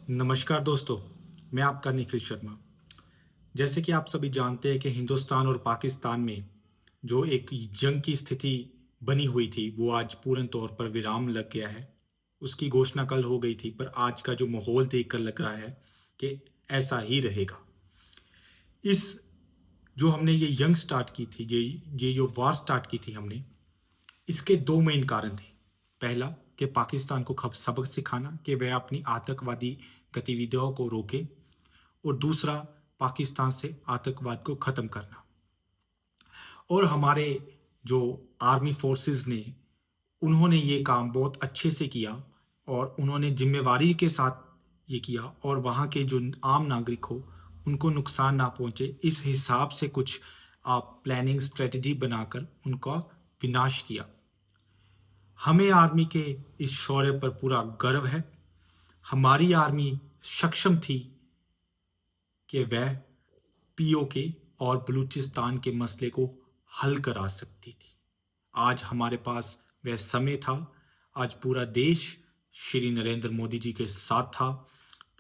नमस्कार दोस्तों, मैं आपका निखिल शर्मा। जैसे कि आप सभी जानते हैं कि हिंदुस्तान और पाकिस्तान में जो एक जंग की स्थिति बनी हुई थी, वो आज पूर्ण तौर पर विराम लग गया है। उसकी घोषणा कल हो गई थी, पर आज का जो माहौल देखकर लग रहा है कि ऐसा ही रहेगा। इस जो हमने ये जंग स्टार्ट की थी, ये जो वार स्टार्ट की थी हमने, इसके दो मेन कारण थे। पहला कि पाकिस्तान को सबक सिखाना कि वह अपनी आतंकवादी गतिविधियों को रोके, और दूसरा पाकिस्तान से आतंकवाद को ख़त्म करना। और हमारे जो आर्मी फोर्सेस ने, उन्होंने ये काम बहुत अच्छे से किया और उन्होंने जिम्मेवारी के साथ ये किया, और वहाँ के जो आम नागरिक हो उनको नुकसान ना पहुँचे, इस हिसाब से कुछ आप प्लानिंग स्ट्रेटजी बनाकर उनका विनाश किया। हमें आर्मी के इस शौर्य पर पूरा गर्व है। हमारी आर्मी सक्षम थी कि वह पीओके और बलूचिस्तान के मसले को हल करा सकती थी। आज हमारे पास वह समय था। आज पूरा देश श्री नरेंद्र मोदी जी के साथ था।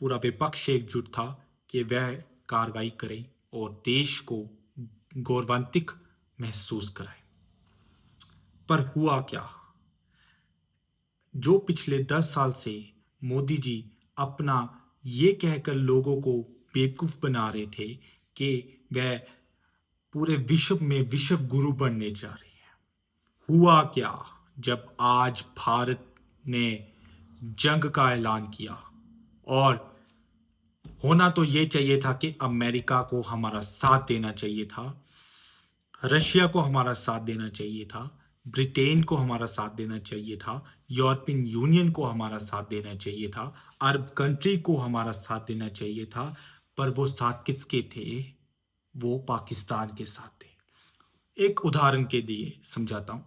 पूरा विपक्ष एकजुट था कि वह कार्रवाई करे और देश को गौरवान्वित महसूस कराए। पर हुआ क्या? जो पिछले 10 साल से मोदी जी अपना ये कहकर लोगों को बेवकूफ़ बना रहे थे कि वह पूरे विश्व में विश्व गुरु बनने जा रही है। हुआ क्या जब आज भारत ने जंग का ऐलान किया? और होना तो ये चाहिए था कि अमेरिका को हमारा साथ देना चाहिए था, रशिया को हमारा साथ देना चाहिए था, ब्रिटेन को हमारा साथ देना चाहिए था, यूरोपियन यूनियन को हमारा साथ देना चाहिए था, अरब कंट्री को हमारा साथ देना चाहिए था। पर वो साथ किसके थे? वो पाकिस्तान के साथ थे। एक उदाहरण के लिए समझाता हूँ।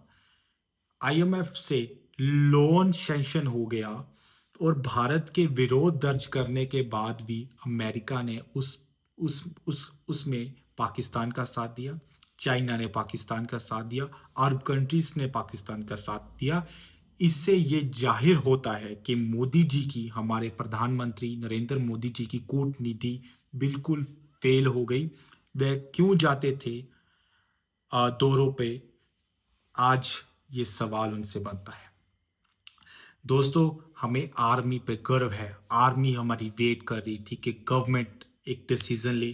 आईएमएफ से लोन सैंक्शन हो गया और भारत के विरोध दर्ज करने के बाद भी अमेरिका ने उसमें पाकिस्तान का साथ दिया, चाइना ने पाकिस्तान का साथ दिया, अरब कंट्रीज ने पाकिस्तान का साथ दिया। इससे ये जाहिर होता है कि मोदी जी की, हमारे प्रधानमंत्री नरेंद्र मोदी जी की कूटनीति बिल्कुल फेल हो गई। वह क्यों जाते थे दौरों पे? आज ये सवाल उनसे बनता है। दोस्तों, हमें आर्मी पे गर्व है। आर्मी हमारी वेट कर रही थी कि गवर्नमेंट एक डिसीजन ले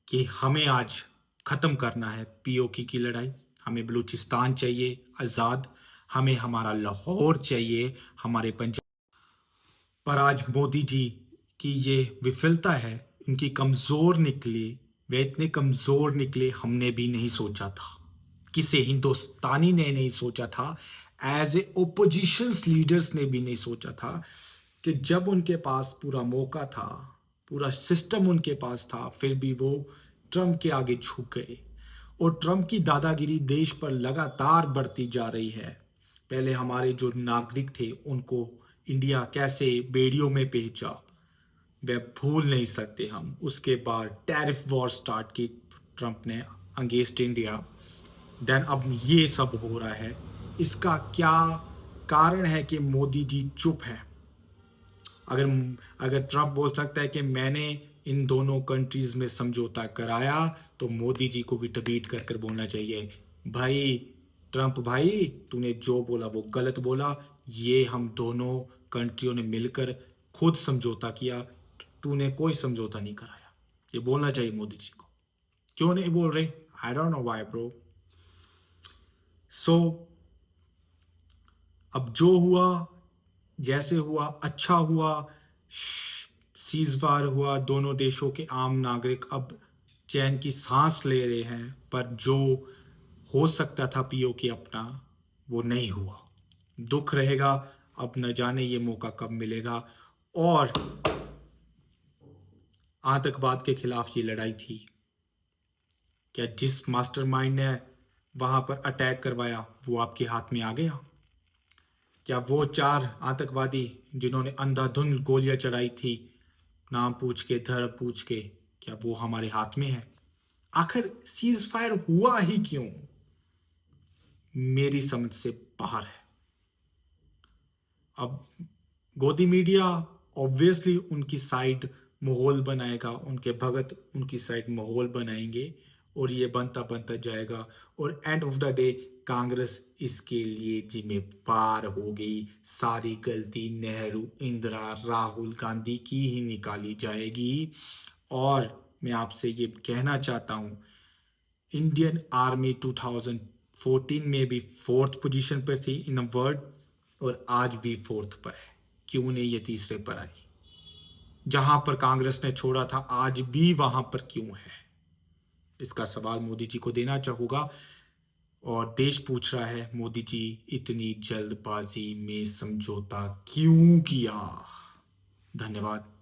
कि हमें आज ख़त्म करना है पीओके की लड़ाई। हमें बलूचिस्तान चाहिए आज़ाद, हमें हमारा लाहौर चाहिए, हमारे पंजाब। पर आज मोदी जी की ये विफलता है, उनकी कमज़ोर निकली। वे इतने कमज़ोर निकले, हमने भी नहीं सोचा था। किसी हिंदुस्तानी ने नहीं सोचा था, एज ए ओपोजिशंस लीडर्स ने भी नहीं सोचा था कि जब उनके पास पूरा मौका था, पूरा सिस्टम उनके पास था, फिर भी वो ट्रम्प के आगे झुक गए। और ट्रम्प की दादागिरी देश पर लगातार बढ़ती जा रही है। पहले हमारे जो नागरिक थे उनको इंडिया कैसे बेड़ियों में भेजा, वह भूल नहीं सकते हम। उसके बाद टैरिफ वॉर स्टार्ट की ट्रम्प ने अगेंस्ट इंडिया। देन अब ये सब हो रहा है। इसका क्या कारण है कि मोदी जी चुप है? अगर अगर ट्रम्प बोल सकता है कि मैंने इन दोनों कंट्रीज में समझौता कराया, तो मोदी जी को भी ट्वीट कर कर बोलना चाहिए, भाई ट्रम्प भाई, तूने जो बोला वो गलत बोला। ये हम दोनों कंट्रियों ने मिलकर खुद समझौता किया, तूने कोई समझौता नहीं कराया। ये बोलना चाहिए मोदी जी को। क्यों नहीं बोल रहे? I don't know why bro. So अब जो हुआ, जैसे हुआ, अच्छा हुआ। सीजफायर हुआ, दोनों देशों के आम नागरिक अब चैन की सांस ले रहे हैं। पर जो हो सकता था पीओके अपना, वो नहीं हुआ। दुख रहेगा। अब न जाने ये मौका कब मिलेगा। और आतंकवाद के खिलाफ ये लड़ाई थी, क्या जिस मास्टरमाइंड ने वहां पर अटैक करवाया वो आपके हाथ में आ गया? क्या वो 4 आतंकवादी जिन्होंने अंधाधुंध गोलियां चढ़ाई थी, नाम पूछ के, धर्म पूछ के, क्या वो हमारे हाथ में है? आखिर सीज फायर हुआ ही क्यों? मेरी समझ से बाहर है। अब गोदी मीडिया ऑब्वियसली उनकी साइड माहौल बनाएगा, उनके भगत उनकी साइड माहौल बनाएंगे और ये बनता बनता जाएगा और end of the day Congress इसके लिए जिम्मेवार होगी। सारी गलती नेहरू, इंदिरा, राहुल गांधी की ही निकाली जाएगी। और मैं आपसे ये कहना चाहता हूँ, इंडियन आर्मी 2014 में भी 4th पोजीशन पर थी इन अ वर्ड और आज भी 4th पर है। क्यों नहीं ये तीसरे पर आई? जहां पर कांग्रेस ने छोड़ा था आज भी वहां पर क्यों है? इसका सवाल मोदी जी को देना चाहूंगा। और देश पूछ रहा है, मोदी जी इतनी जल्दबाजी में समझौता क्यों किया? धन्यवाद।